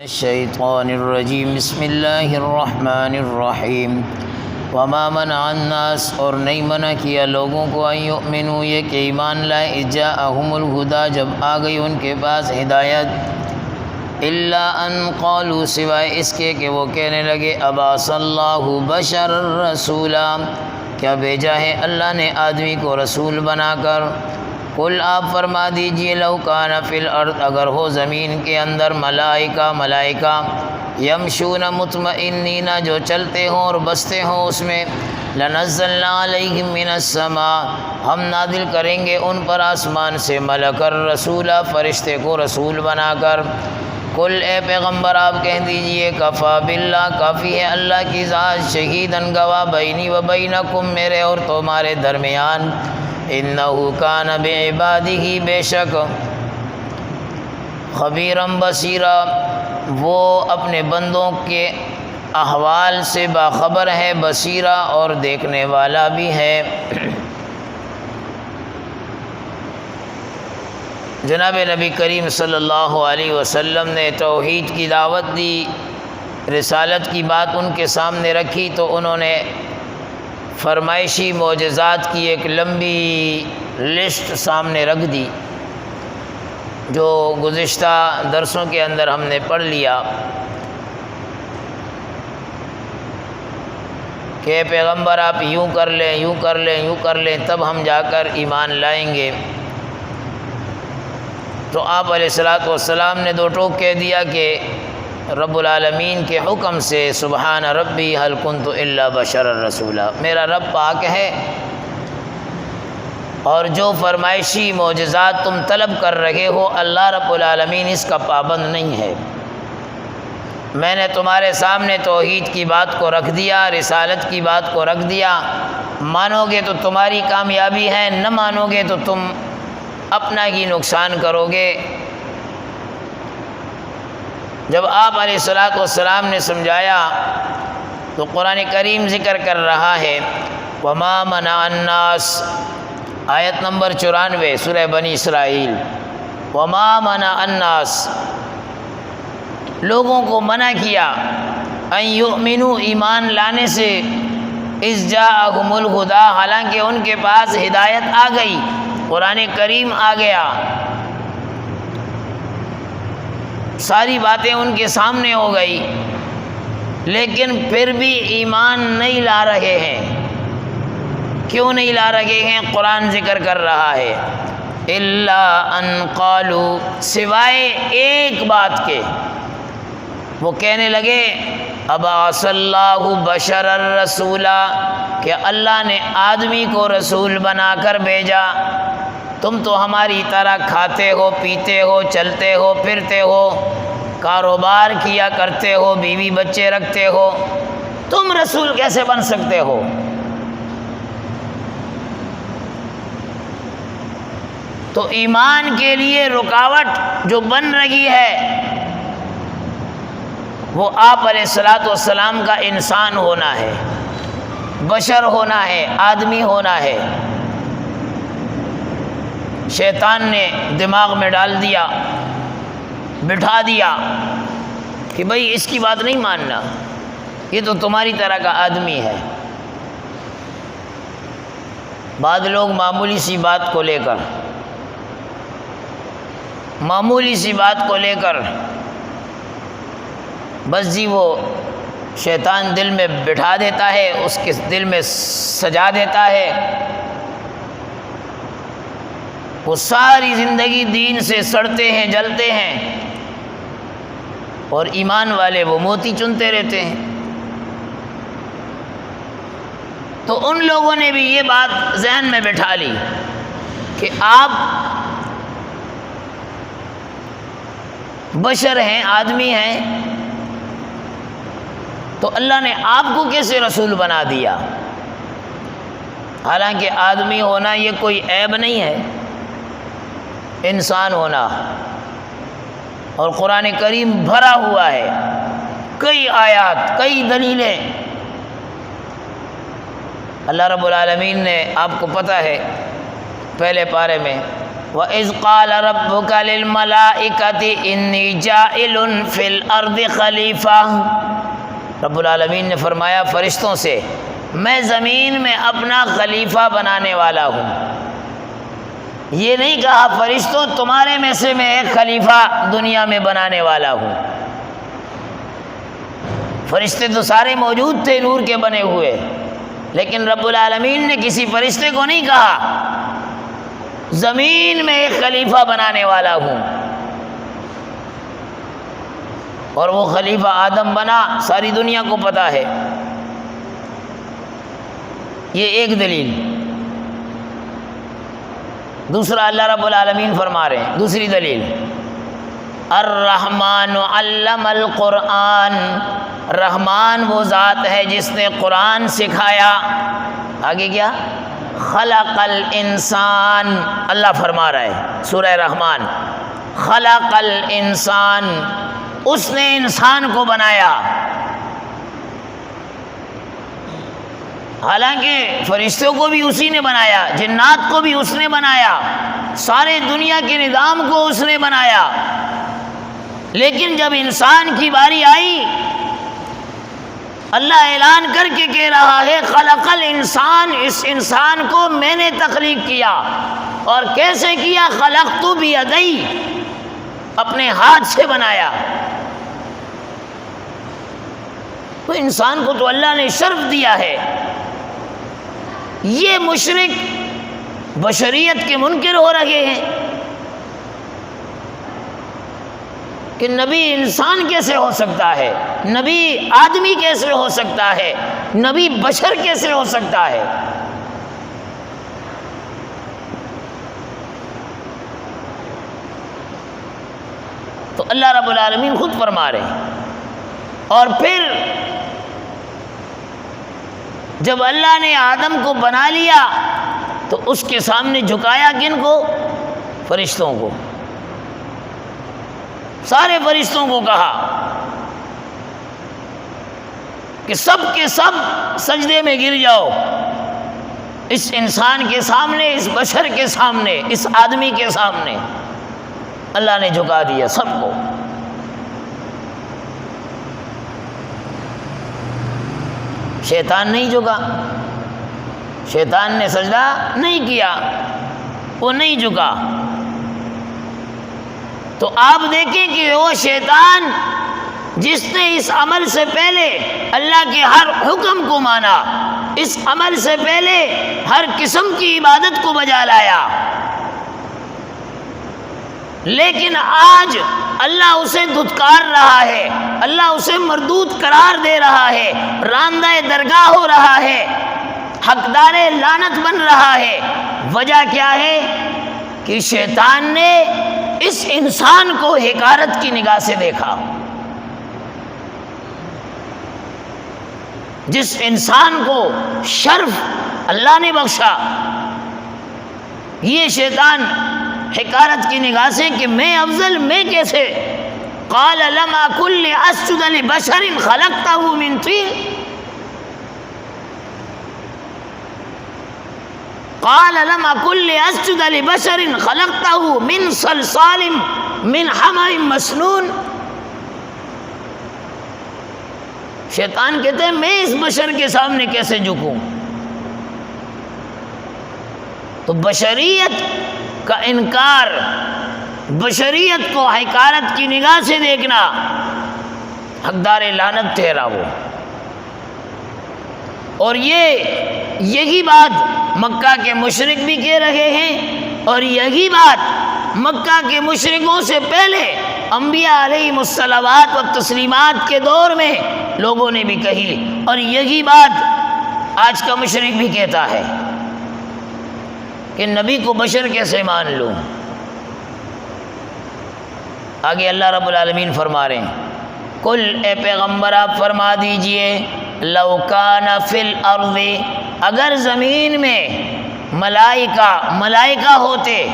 الشیطان الرجیم بسم اللہ الرحمن الرحیم وما منع الناس اور نہیں منع کیا لوگوں کو ان یؤمنوا یہ کہ ایمان لائے اذ جاءہم الہدی جب آ گئی ان کے پاس ہدایت الا ان قالوا سوائے اس کے کہ وہ کہنے لگے ابعث اللہ بشر رسولا کیا بھیجا ہے اللہ نے آدمی کو رسول بنا کر قل آپ فرما دیجئے لو کان فی الارض اگر ہو زمین کے اندر ملائکہ یمشون مطمئنین جو چلتے ہوں اور بستے ہوں اس میں لنزلنا علیہم من السماء ہم نازل کریں گے ان پر آسمان سے ملک الرسولا فرشتے کو رسول بنا کر قل اے پیغمبر آپ کہہ دیجئے کفا باللہ کافی ہے اللہ کی ذات شہیداً گواہ بینی و بینکم میرے اور تمہارے درمیان انہو کان بعبادہ بے شک خبیرم بصیرا وہ اپنے بندوں کے احوال سے باخبر ہے بصیرا اور دیکھنے والا بھی ہے۔ جناب نبی کریم صلی اللہ علیہ وسلم نے توحید کی دعوت دی، رسالت کی بات ان کے سامنے رکھی تو انہوں نے فرمائشی معجزات کی ایک لمبی لسٹ سامنے رکھ دی جو گزشتہ درسوں کے اندر ہم نے پڑھ لیا کہ پیغمبر آپ یوں کر لیں یوں کر لیں یوں کر لیں تب ہم جا کر ایمان لائیں گے۔ تو آپ علیہ الصلوۃ والسلام نے دو ٹوک کہہ دیا کہ رب العالمین کے حکم سے سبحان ربی هل کنت الا بشر رسولا میرا رب پاک ہے اور جو فرمائشی معجزات تم طلب کر رہے ہو اللہ رب العالمین اس کا پابند نہیں ہے۔ میں نے تمہارے سامنے توحید کی بات کو رکھ دیا، رسالت کی بات کو رکھ دیا، مانو گے تو تمہاری کامیابی ہے، نہ مانو گے تو تم اپنا ہی نقصان کرو گے۔ جب آپ علیہ الصلوۃ والسلام نے سمجھایا تو قرآن کریم ذکر کر رہا ہے وما منع الناس آیت نمبر 94 سورہ بنی اسرائیل وما منع الناس لوگوں کو منع کیا ان یؤمنوا ایمان لانے سے اذ جاءہم الہدی حالانکہ ان کے پاس ہدایت آ گئی، قرآن کریم آ گیا، ساری باتیں ان کے سامنے ہو گئی لیکن پھر بھی ایمان نہیں لا رہے ہیں۔ کیوں نہیں لا رہے ہیں؟ قرآن ذکر کر رہا ہے الا ان قالوا سوائے ایک بات کے وہ کہنے لگے ابعث اللہ بشر الرسولا کہ اللہ نے آدمی کو رسول بنا کر بھیجا، تم تو ہماری طرح کھاتے ہو پیتے ہو چلتے ہو پھرتے ہو کاروبار کیا کرتے ہو بیوی بچے رکھتے ہو، تم رسول کیسے بن سکتے ہو؟ تو ایمان کے لیے رکاوٹ جو بن رہی ہے وہ آپ علیہ الصلوۃ والسلام کا انسان ہونا ہے، بشر ہونا ہے، آدمی ہونا ہے۔ شیطان نے دماغ میں ڈال دیا، بٹھا دیا کہ بھئی اس کی بات نہیں ماننا، یہ تو تمہاری طرح کا آدمی ہے۔ بعض لوگ معمولی سی بات کو لے کر بس جی وہ شیطان دل میں بٹھا دیتا ہے، اس کے دل میں سجا دیتا ہے، وہ ساری زندگی دین سے سڑتے ہیں جلتے ہیں اور ایمان والے وہ موتی چنتے رہتے ہیں۔ تو ان لوگوں نے بھی یہ بات ذہن میں بٹھا لی کہ آپ بشر ہیں، آدمی ہیں، تو اللہ نے آپ کو کیسے رسول بنا دیا؟ حالانکہ آدمی ہونا یہ کوئی عیب نہیں ہے، انسان ہونا، اور قرآن کریم بھرا ہوا ہے کئی آیات کئی دلیلیں۔ اللہ رب العالمین نے آپ کو پتہ ہے پہلے پارے میں وَإِذْ قَالَ رَبُّكَ لِلْمَلَائِكَةِ إِنِّي جَاعِلٌ فِي الْأَرْضِ خَلِيفَةً، رب العالمین نے فرمایا فرشتوں سے میں زمین میں اپنا خلیفہ بنانے والا ہوں۔ یہ نہیں کہا فرشتوں تمہارے میں سے میں ایک خلیفہ دنیا میں بنانے والا ہوں۔ فرشتے تو سارے موجود تھے نور کے بنے ہوئے، لیکن رب العالمین نے کسی فرشتے کو نہیں کہا زمین میں ایک خلیفہ بنانے والا ہوں، اور وہ خلیفہ آدم بنا، ساری دنیا کو پتہ ہے۔ یہ ایک دلیل۔ دوسرا اللہ رب العالمین فرما رہے ہیں، دوسری دلیل، الرحمن علم القرآن، رحمان وہ ذات ہے جس نے قرآن سکھایا۔ آگے کیا؟ خلق الانسان، اللہ فرما رہا ہے سورہ رحمان، خلق الانسان، اس نے انسان کو بنایا۔ حالانکہ فرشتوں کو بھی اسی نے بنایا، جنات کو بھی اس نے بنایا، سارے دنیا کے نظام کو اس نے بنایا، لیکن جب انسان کی باری آئی اللہ اعلان کر کے کہہ رہا ہے خلق الانسان، اس انسان کو میں نے تخلیق کیا۔ اور کیسے کیا؟ خلقت بیدی، اپنے ہاتھ سے بنایا۔ تو انسان کو تو اللہ نے شرف دیا ہے۔ یہ مشرک بشریت کے منکر ہو رہے ہیں کہ نبی انسان کیسے ہو سکتا ہے، نبی آدمی کیسے ہو سکتا ہے، نبی بشر کیسے ہو سکتا ہے۔ تو اللہ رب العالمین خود فرما رہے ہیں۔ اور پھر جب اللہ نے آدم کو بنا لیا تو اس کے سامنے جھکایا کن کو؟ فرشتوں کو، سارے فرشتوں کو کہا کہ سب کے سب سجدے میں گر جاؤ، اس انسان کے سامنے، اس بشر کے سامنے، اس آدمی کے سامنے۔ اللہ نے جھکا دیا سب کو۔ شیطان نہیں جھکا، شیطان نے سجدہ نہیں کیا، وہ نہیں جھکا۔ تو آپ دیکھیں کہ وہ شیطان جس نے اس عمل سے پہلے اللہ کے ہر حکم کو مانا، اس عمل سے پہلے ہر قسم کی عبادت کو بجا لایا، لیکن آج اللہ اسے دھتکار رہا ہے، اللہ اسے مردود قرار دے رہا ہے، راندہ درگاہ ہو رہا ہے، حقدار لعنت بن رہا ہے۔ وجہ کیا ہے؟ کہ شیطان نے اس انسان کو حقارت کی نگاہ سے دیکھا۔ جس انسان کو شرف اللہ نے بخشا، یہ شیطان حقارت کی نگاہ سے کہ میں افضل، میں کیسے؟ قال لم اکن لاسجد لبشر خلقته من طین، قال لم اکن لاسجد لبشر خلقته من صلصال من حمأ مسنون۔ شیطان کہتے ہیں میں اس بشر کے سامنے کیسے جھکوں؟ تو بشریت کا انکار، بشریت کو حقارت کی نگاہ سے دیکھنا، حقدار لعنت ٹھہرا وہ۔ اور یہی بات مکہ کے مشرک بھی کہہ رہے ہیں، اور یہی بات مکہ کے مشرکوں سے پہلے انبیاء علیہم الصلوات و تسلیمات کے دور میں لوگوں نے بھی کہی، اور یہی بات آج کا مشرک بھی کہتا ہے کہ نبی کو بشر کیسے مان لوں۔ آگے اللہ رب العالمین فرما رہے ہیں کل، اے پیغمبر آپ فرما دیجئے، لو کان فی الارض، اگر زمین میں ملائکہ ہوتے،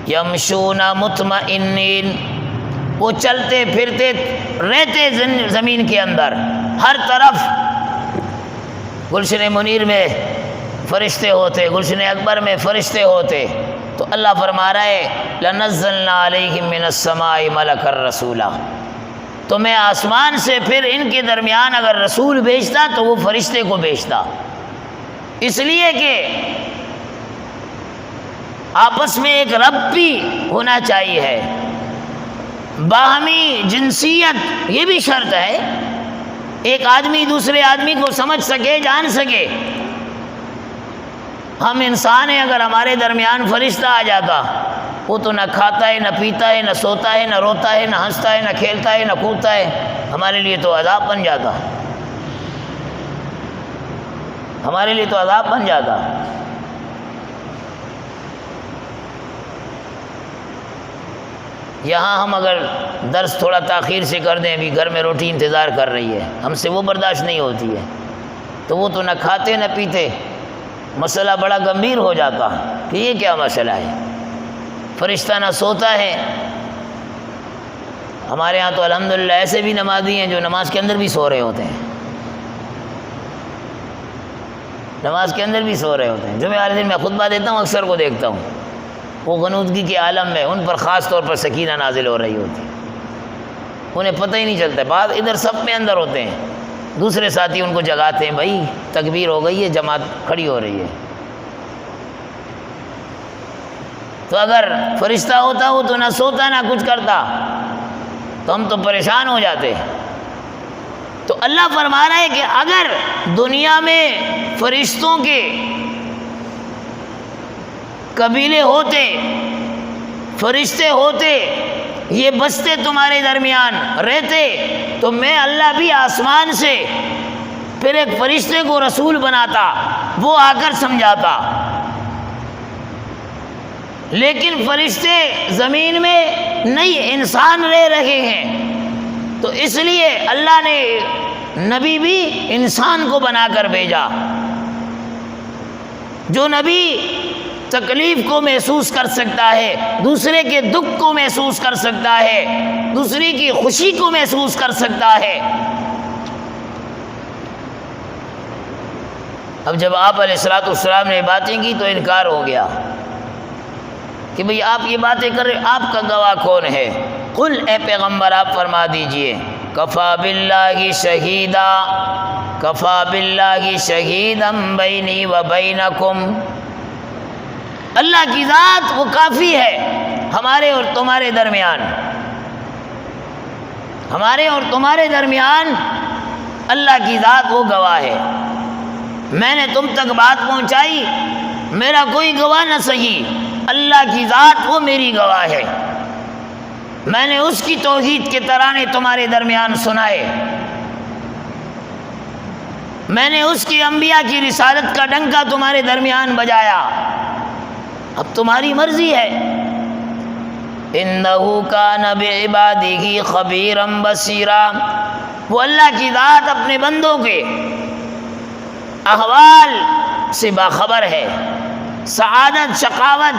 یمشون مطمئنین، وہ چلتے پھرتے رہتے زمین کے اندر، ہر طرف گلشن منیر میں فرشتے ہوتے، گلشن اکبر میں فرشتے ہوتے، تو اللہ فرما رہا ہے لَنَزَّلْنَا عَلَيْهِم مِّنَ السَّمَاءِ مَلَكًا رَسُولًا، تو میں آسمان سے پھر ان کے درمیان اگر رسول بھیجتا تو وہ فرشتے کو بھیجتا، اس لیے کہ آپس میں ایک ربط بھی ہونا چاہیے ہے، باہمی جنسیت یہ بھی شرط ہے، ایک آدمی دوسرے آدمی کو سمجھ سکے، جان سکے۔ ہم انسان ہیں، اگر ہمارے درمیان فرشتہ آ جاتا، وہ تو نہ کھاتا ہے، نہ پیتا ہے، نہ سوتا ہے، نہ روتا ہے، نہ ہنستا ہے، نہ کھیلتا ہے، نہ کودتا ہے، ہمارے لیے تو عذاب بن جاتا، ہمارے لیے تو عذاب بن جاتا۔ یہاں ہم اگر درس تھوڑا تاخیر سے کر دیں، ابھی گھر میں روٹی انتظار کر رہی ہے، ہم سے وہ برداشت نہیں ہوتی ہے، تو وہ تو نہ کھاتے نہ پیتے، مسئلہ بڑا گمبھیر ہو جاتا کہ یہ کیا مسئلہ ہے، فرشتہ نہ سوتا ہے۔ ہمارے ہاں تو الحمدللہ ایسے بھی نمازی ہیں جو نماز کے اندر بھی سو رہے ہوتے ہیں، نماز کے اندر بھی سو رہے ہوتے ہیں۔ جمعہ والے دن میں خطبہ دیتا ہوں، اکثر کو دیکھتا ہوں، وہ غنودگی کے عالم میں، ان پر خاص طور پر سکینہ نازل ہو رہی ہوتی، انہیں پتہ ہی نہیں چلتا، بعض ادھر صف میں اندر ہوتے ہیں، دوسرے ساتھی ان کو جگاتے ہیں، بھائی تکبیر ہو گئی ہے، جماعت کھڑی ہو رہی ہے۔ تو اگر فرشتہ ہوتا وہ تو نہ سوتا نہ کچھ کرتا، تو ہم تو پریشان ہو جاتے۔ تو اللہ فرما رہا ہے کہ اگر دنیا میں فرشتوں کے قبیلے ہوتے، فرشتے ہوتے، یہ بستے تمہارے درمیان رہتے، تو میں اللہ بھی آسمان سے پھر ایک فرشتے کو رسول بناتا، وہ آ کر سمجھاتا۔ لیکن فرشتے زمین میں نہیں، انسان رہ رہے ہیں، تو اس لیے اللہ نے نبی بھی انسان کو بنا کر بھیجا۔ جو نبی تکلیف کو محسوس کر سکتا ہے، دوسرے کے دکھ کو محسوس کر سکتا ہے، دوسری کی خوشی کو محسوس کر سکتا ہے۔ اب جب آپ علیہ السلام نے باتیں کی تو انکار ہو گیا کہ بھئی آپ یہ باتیں کر رہے، آپ کا گواہ کون ہے؟ قل، اے پیغمبر آپ فرما دیجئے، کفا باللہ شہیدا، کفا باللہ شہیدا بینی و بینکم، اللہ کی ذات وہ کافی ہے ہمارے اور تمہارے درمیان، ہمارے اور تمہارے درمیان اللہ کی ذات وہ گواہ ہے۔ میں نے تم تک بات پہنچائی، میرا کوئی گواہ نہ سہی، اللہ کی ذات وہ میری گواہ ہے۔ میں نے اس کی توحید کے ترانے تمہارے درمیان سنائے، میں نے اس کی انبیاء کی رسالت کا ڈنکا تمہارے درمیان بجایا، اب تمہاری مرضی ہے۔ انہ کان بعبادہ خبیرا بصیرا، وہ اللہ کی ذات اپنے بندوں کے احوال سے باخبر ہے، سعادت، شقاوت،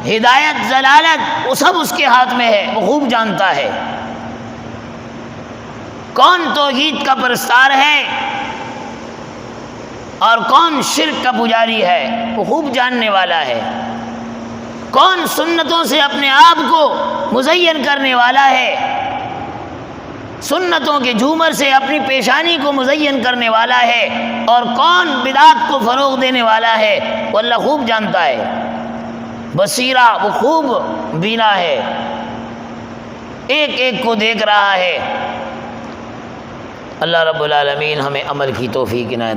ہدایت، ضلالت، وہ سب اس کے ہاتھ میں ہے، وہ خوب جانتا ہے۔ کون توحید کا پرستار ہے اور کون شرک کا پجاری ہے، وہ خوب جاننے والا ہے۔ کون سنتوں سے اپنے آپ کو مزین کرنے والا ہے، سنتوں کے جھومر سے اپنی پیشانی کو مزین کرنے والا ہے، اور کون بدعات کو فروغ دینے والا ہے، وہ اللہ خوب جانتا ہے۔ بصیرہ، وہ خوب بینا ہے، ایک ایک کو دیکھ رہا ہے۔ اللہ رب العالمین ہمیں عمل کی توفیق عنایت